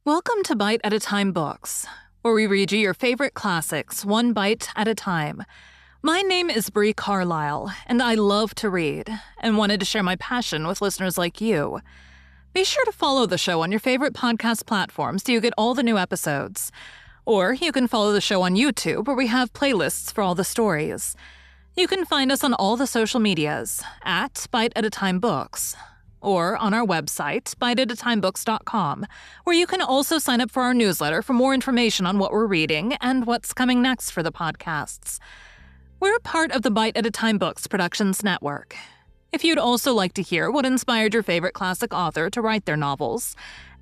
Welcome to Bite at a Time Books, where we read you your favorite classics one bite at a time. My name is Bree Carlile, and I love to read, and wanted to share my passion with listeners like you. Be sure to follow the show on your favorite podcast platform so you get all the new episodes. Or you can follow the show on YouTube, where we have playlists for all the stories. You can find us on all the social medias, at Bite at a Time Books, or on our website, biteatatimebooks.com, where you can also sign up for our newsletter for more information on what we're reading and what's coming next for the podcasts. We're part of the Bite at a Time Books Productions Network. If you'd also like to hear what inspired your favorite classic author to write their novels,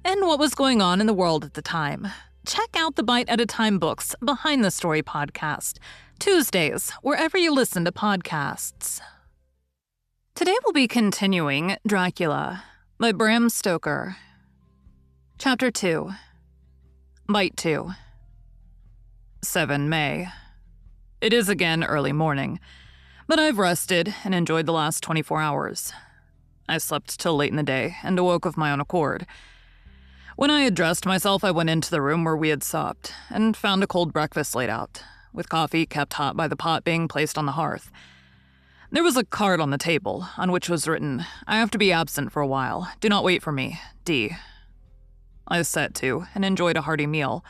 and what was going on in the world at the time, check out the Bite at a Time Books Behind the Story podcast, Tuesdays, wherever you listen to podcasts. Today we'll be continuing Dracula by Bram Stoker. Chapter 2. Bite 2. 7 May. It is again early morning, but I've rested and enjoyed the last 24 hours. I slept till late in the day and awoke of my own accord. When I had dressed myself, I went into the room where we had supped and found a cold breakfast laid out, with coffee kept hot by the pot being placed on the hearth. There was a card on the table, on which was written, "I have to be absent for a while. Do not wait for me. D." I set to, and enjoyed a hearty meal.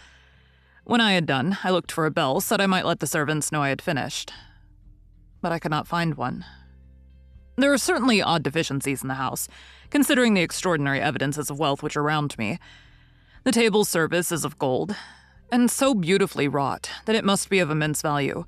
When I had done, I looked for a bell so that I might let the servants know I had finished. But I could not find one. There are certainly odd deficiencies in the house, considering the extraordinary evidences of wealth which are around me. The table service is of gold, and so beautifully wrought that it must be of immense value.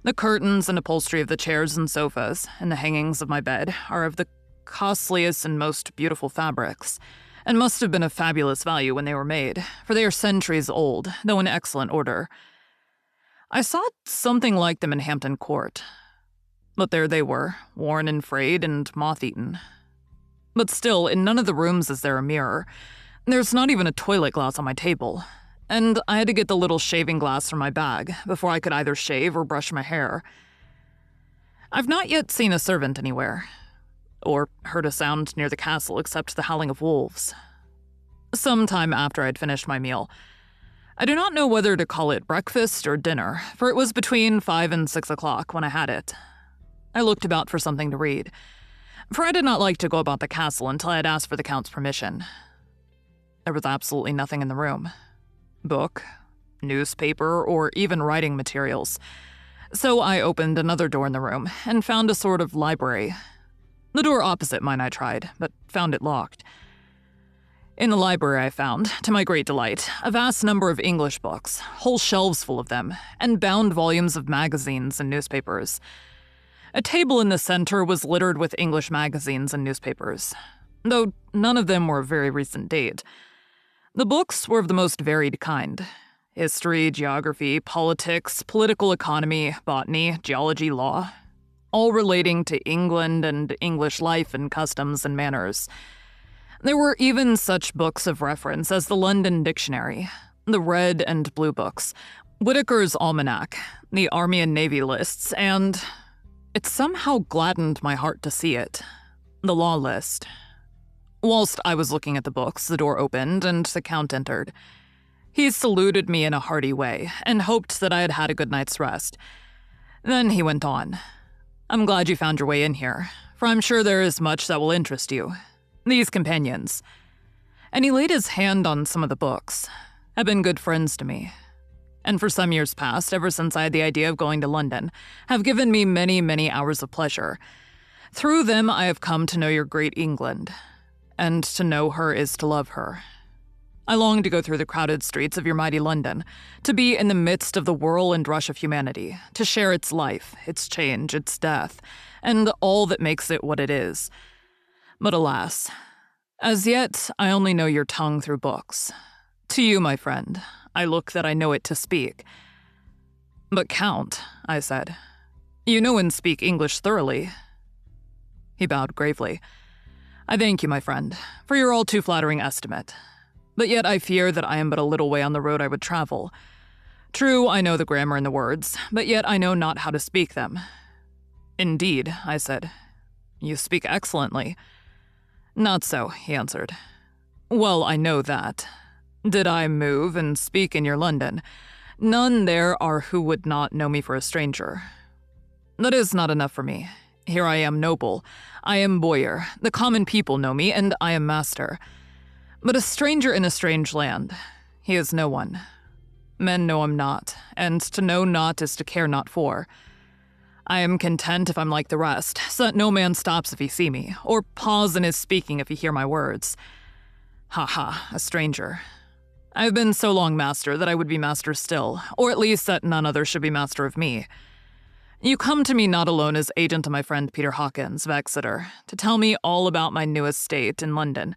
The curtains and upholstery of the chairs and sofas, and the hangings of my bed, are of the costliest and most beautiful fabrics, and must have been of fabulous value when they were made, for they are centuries old, though in excellent order. I saw something like them in Hampton Court, but there they were, worn and frayed and moth-eaten. But still, in none of the rooms is there a mirror. There's not even a toilet glass on my table, and I had to get the little shaving glass from my bag before I could either shave or brush my hair. I've not yet seen a servant anywhere, or heard a sound near the castle except the howling of wolves. Some time after I'd finished my meal, I do not know whether to call it breakfast or dinner, for it was between 5 and 6 o'clock when I had it. I looked about for something to read, for I did not like to go about the castle until I had asked for the Count's permission. There was absolutely nothing in the room. Book, newspaper, or even writing materials. So I opened another door in the room and found a sort of library. The door opposite mine I tried, but found it locked. In the library I found, to my great delight, a vast number of English books, whole shelves full of them, and bound volumes of magazines and newspapers. A table in the center was littered with English magazines and newspapers, though none of them were of very recent date. The books were of the most varied kind: history, geography, politics, political economy, botany, geology, law, all relating to England and English life and customs and manners. There were even such books of reference as the London Dictionary, the Red and Blue Books, Whitaker's Almanac, the Army and Navy lists, and it somehow gladdened my heart to see it, the Law List. Whilst I was looking at the books, the door opened and the Count entered. He saluted me in a hearty way and hoped that I had had a good night's rest. Then he went on. "I'm glad you found your way in here, for I'm sure there is much that will interest you. These companions," and he laid his hand on some of the books, "have been good friends to me, and for some years past, ever since I had the idea of going to London, have given me many, many hours of pleasure. Through them I have come to know your great England, and to know her is to love her. I long to go through the crowded streets of your mighty London, to be in the midst of the whirl and rush of humanity, to share its life, its change, its death, and all that makes it what it is. But alas, as yet I only know your tongue through books. To you, my friend, I look that I know it to speak." "But Count," I said, "you know and speak English thoroughly." He bowed gravely. "I thank you, my friend, for your all too flattering estimate. But yet I fear that I am but a little way on the road I would travel. True, I know the grammar and the words, but yet I know not how to speak them." "Indeed," I said, "you speak excellently." "Not so," he answered. "Well, I know that. Did I move and speak in your London, none there are who would not know me for a stranger. That is not enough for me. Here I am noble, I am boyar, the common people know me, and I am master. But a stranger in a strange land, he is no one. Men know him not, and to know not is to care not for. I am content if I'm like the rest, so that no man stops if he see me, or pause in his speaking if he hear my words. Ha ha, a stranger. I have been so long master that I would be master still, or at least that none other should be master of me. You come to me not alone as agent of my friend Peter Hawkins of Exeter, to tell me all about my new estate in London.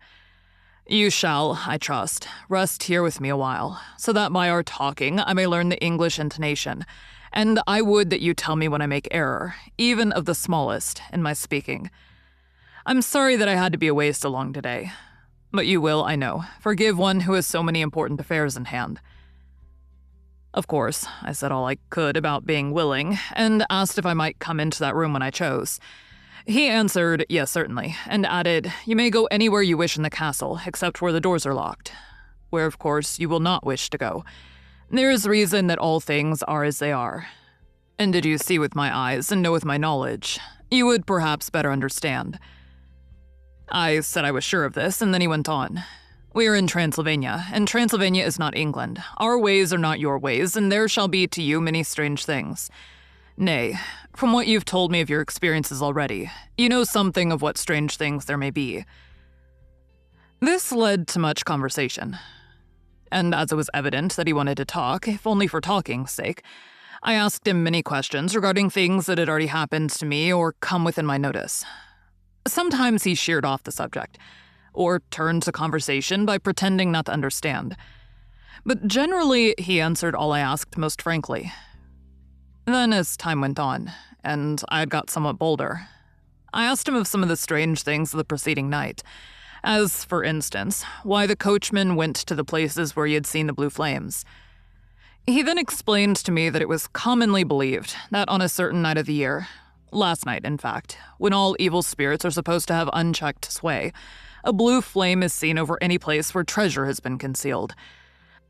You shall, I trust, rest here with me a while, so that by our talking I may learn the English intonation, and I would that you tell me when I make error, even of the smallest, in my speaking. I'm sorry that I had to be away so long today, but you will, I know, forgive one who has so many important affairs in hand. Of course, I said all I could about being willing, and asked if I might come into that room when I chose. He answered, yes, certainly, and added, you may go anywhere you wish in the castle, except where the doors are locked, where, of course, you will not wish to go. There is reason that all things are as they are. And did you see with my eyes and know with my knowledge, you would perhaps better understand. I said I was sure of this, and then he went on. We are in Transylvania, and Transylvania is not England. Our ways are not your ways, and there shall be to you many strange things. Nay, from what you've told me of your experiences already, you know something of what strange things there may be. This led to much conversation. And as it was evident that he wanted to talk, if only for talking's sake, I asked him many questions regarding things that had already happened to me or come within my notice. Sometimes he sheered off the subject, or turned to conversation by pretending not to understand. But generally, he answered all I asked most frankly. Then, as time went on, and I had got somewhat bolder, I asked him of some of the strange things of the preceding night, as, for instance, why the coachman went to the places where he had seen the blue flames. He then explained to me that it was commonly believed that on a certain night of the year, last night in fact, when all evil spirits are supposed to have unchecked sway, a blue flame is seen over any place where treasure has been concealed.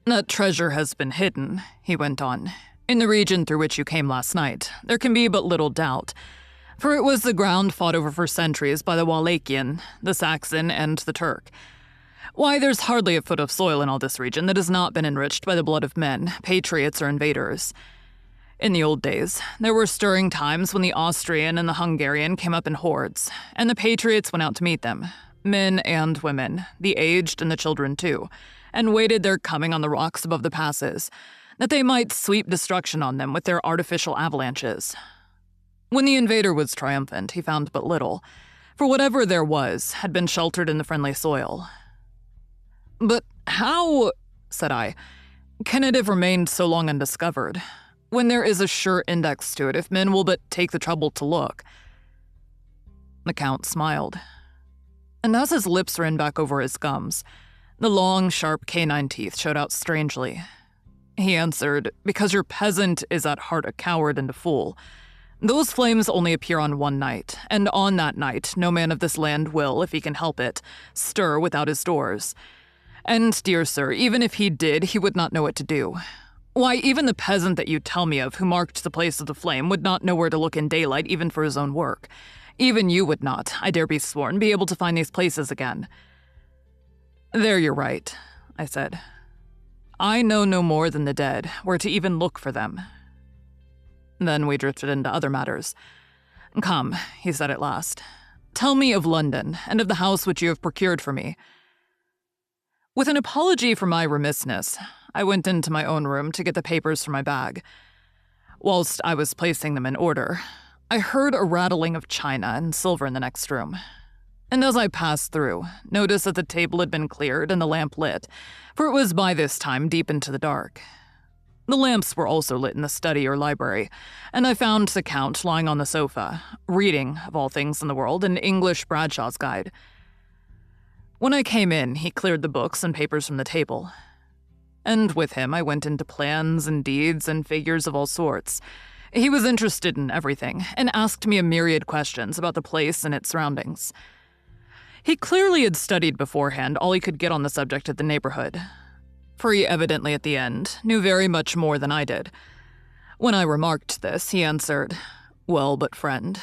That treasure has been hidden, he went on, in the region through which you came last night. There can be but little doubt, for it was the ground fought over for centuries by the Wallachian, the Saxon, and the Turk. Why, there's hardly a foot of soil in all this region that has not been enriched by the blood of men, patriots or invaders. In the old days, there were stirring times when the Austrian and the Hungarian came up in hordes, and the patriots went out to meet them, men and women, the aged and the children too, and waited their coming on the rocks above the passes, that they might sweep destruction on them with their artificial avalanches. When the invader was triumphant, he found but little, for whatever there was had been sheltered in the friendly soil. But how, said I, can it have remained so long undiscovered, when there is a sure index to it if men will but take the trouble to look? The Count smiled, and as his lips ran back over his gums, the long, sharp canine teeth showed out strangely. He answered, because your peasant is at heart a coward and a fool. Those flames only appear on one night, and on that night no man of this land will, if he can help it, stir without his doors. And, dear sir, even if he did, he would not know what to do. Why, even the peasant that you tell me of who marked the place of the flame would not know where to look in daylight even for his own work. Even you would not, I dare be sworn, be able to find these places again. There you're right, I said. I know no more than the dead where to even look for them. Then we drifted into other matters. Come, he said at last. Tell me of London, and of the house which you have procured for me. With an apology for my remissness, I went into my own room to get the papers from my bag. Whilst I was placing them in order, I heard a rattling of china and silver in the next room. And as I passed through, noticed that the table had been cleared and the lamp lit, for it was by this time deep into the dark. The lamps were also lit in the study or library, and I found the Count lying on the sofa, reading, of all things in the world, an English Bradshaw's Guide. When I came in, he cleared the books and papers from the table. And with him I went into plans and deeds and figures of all sorts. He was interested in everything, and asked me a myriad questions about the place and its surroundings. He clearly had studied beforehand all he could get on the subject of the neighborhood. for he evidently at the end knew very much more than I did. When I remarked this, he answered, "Well, but friend,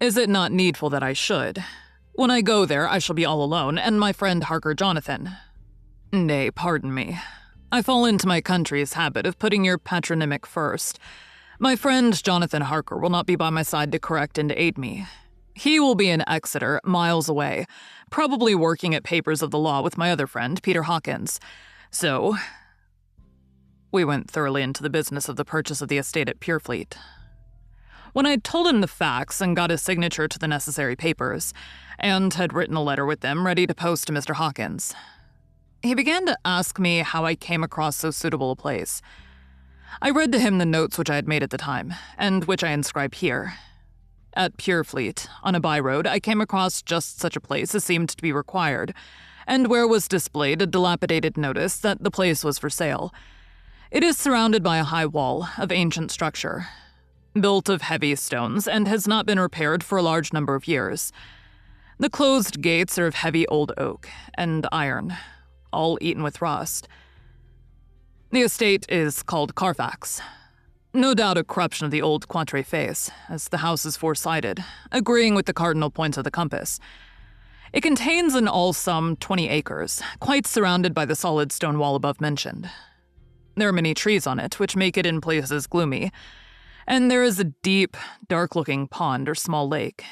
is it not needful that I should? When I go there, I shall be all alone, and my friend Harker Jonathan." "Nay, pardon me. I fall into my country's habit of putting your patronymic first. My friend Jonathan Harker will not be by my side to correct and to aid me. He will be in Exeter, miles away, probably working at papers of the law with my other friend, Peter Hawkins. So..." We went thoroughly into the business of the purchase of the estate at Purefleet. When I'd told him the facts and got his signature to the necessary papers, and had written a letter with them ready to post to Mr. Hawkins, he began to ask me how I came across so suitable a place. I read to him the notes which I had made at the time, and which I inscribe here. At Purefleet, on a by-road, I came across just such a place as seemed to be required, and where was displayed a dilapidated notice that the place was for sale. It is surrounded by a high wall of ancient structure, built of heavy stones, and has not been repaired for a large number of years. The closed gates are of heavy old oak and iron, all eaten with rust. The estate is called Carfax. No doubt a corruption of the old Quatre Faces, as the house is four-sided, agreeing with the cardinal points of the compass. It contains in all some 20 acres, quite surrounded by the solid stone wall above mentioned. There are many trees on it, which make it in places gloomy, and there is a deep, dark-looking pond or small lake,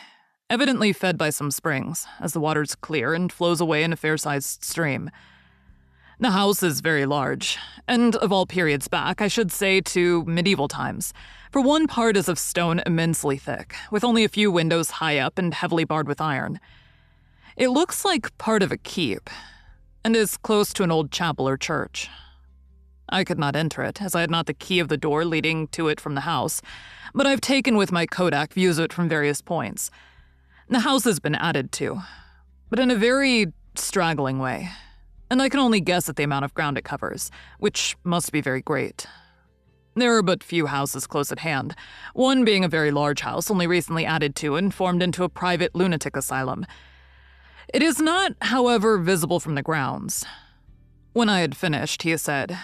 evidently fed by some springs, as the water's clear and flows away in a fair-sized stream. The house is very large, and of all periods back, I should say to medieval times, for one part is of stone immensely thick, with only a few windows high up and heavily barred with iron. It looks like part of a keep, and is close to an old chapel or church. I could not enter it, as I had not the key of the door leading to it from the house, but I've taken with my Kodak views of it from various points. The house has been added to, but in a very straggling way, and I can only guess at the amount of ground it covers, which must be very great. There are but few houses close at hand, one being a very large house only recently added to and formed into a private lunatic asylum. It is not, however, visible from the grounds. When I had finished, he said,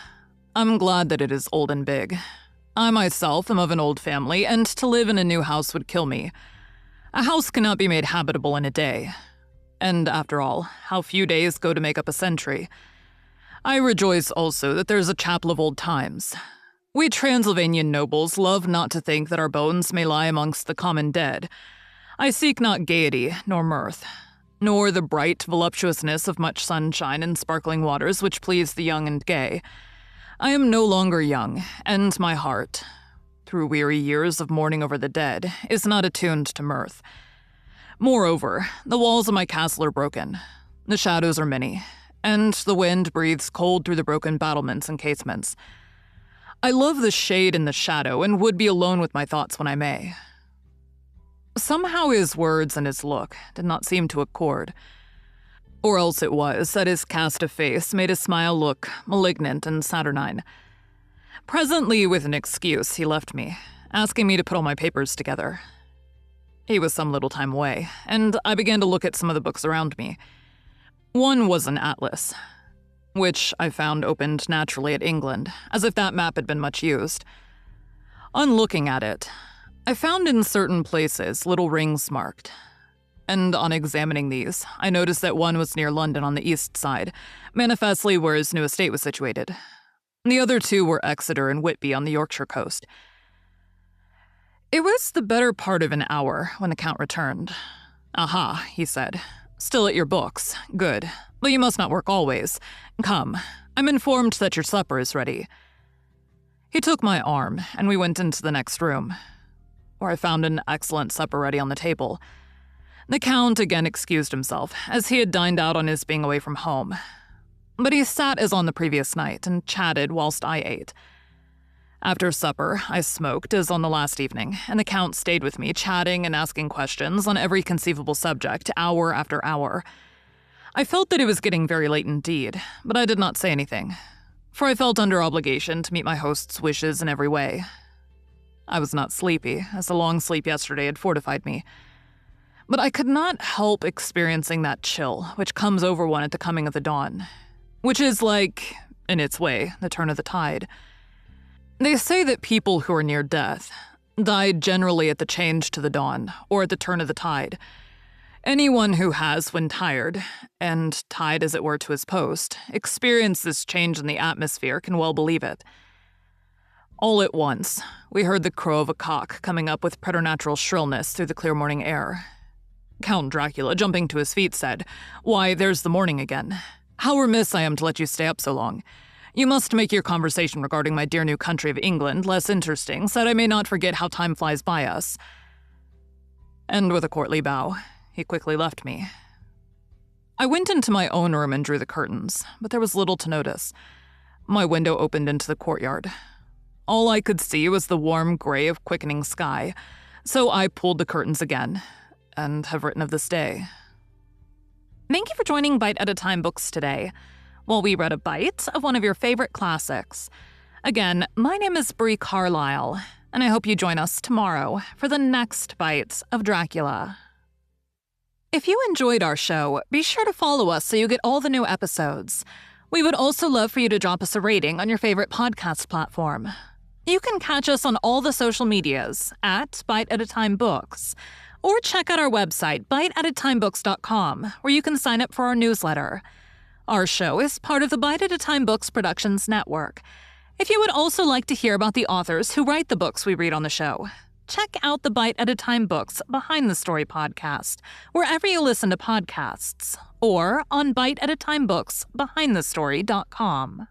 "I'm glad that it is old and big. I myself am of an old family, and to live in a new house would kill me. A house cannot be made habitable in a day. And after all, how few days go to make up a century. I rejoice also that there is a chapel of old times. We Transylvanian nobles love not to think that our bones may lie amongst the common dead. I seek not gaiety nor mirth, nor the bright voluptuousness of much sunshine and sparkling waters which please the young and gay. I am no longer young, and my heart, through weary years of mourning over the dead, is not attuned to mirth. Moreover, the walls of my castle are broken, the shadows are many, and the wind breathes cold through the broken battlements and casements. I love the shade and the shadow, and would be alone with my thoughts when I may." Somehow his words and his look did not seem to accord. Or else it was that his cast of face made his smile look malignant and saturnine. Presently, with an excuse, he left me, asking me to put all my papers together. He was some little time away, and I began to look at some of the books around me. One was an atlas, which I found opened naturally at England, as if that map had been much used. On looking at it, I found in certain places little rings marked, and on examining these, I noticed that one was near London on the east side, manifestly where his new estate was situated. The other two were Exeter and Whitby on the Yorkshire coast. It was the better part of an hour when the Count returned. "Aha," he said. "Still at your books. Good. But you must not work always. Come, I'm informed that your supper is ready." He took my arm, and we went into the next room, where I found an excellent supper ready on the table. The Count again excused himself, as he had dined out on his being away from home. But he sat as on the previous night and chatted whilst I ate. After supper, I smoked as on the last evening, and the Count stayed with me, chatting and asking questions on every conceivable subject, hour after hour. I felt that it was getting very late indeed, but I did not say anything, for I felt under obligation to meet my host's wishes in every way. I was not sleepy, as the long sleep yesterday had fortified me, but I could not help experiencing that chill which comes over one at the coming of the dawn, which is like in its way, the turn of the tide. They say that people who are near death die generally at the change to the dawn, or at the turn of the tide. Anyone who has, when tired, and tied as it were to his post, experienced this change in the atmosphere can well believe it. All at once, we heard the crow of a cock coming up with preternatural shrillness through the clear morning air. Count Dracula, jumping to his feet, said, "Why, there's the morning again. How remiss I am to let you stay up so long. You must make your conversation regarding my dear new country of England less interesting, so that I may not forget how time flies by us." And with a courtly bow, he quickly left me. I went into my own room and drew the curtains, but there was little to notice. My window opened into the courtyard. All I could see was the warm gray of quickening sky, so I pulled the curtains again, and have written of this day. Thank you for joining Bite at a Time Books today, while we read a bite of one of your favorite classics. Again, my name is Bree Carlile, and I hope you join us tomorrow for the next bite of Dracula. If you enjoyed our show, be sure to follow us so you get all the new episodes. We would also love for you to drop us a rating on your favorite podcast platform. You can catch us on all the social medias at Bite at a Time Books, or check out our website, biteatatimebooks.com, where you can sign up for our newsletter. Our show is part of the Bite at a Time Books Productions Network. If you would also like to hear about the authors who write the books we read on the show, check out the Bite at a Time Books Behind the Story podcast, wherever you listen to podcasts, or on biteatatimebooksbehindthestory.com.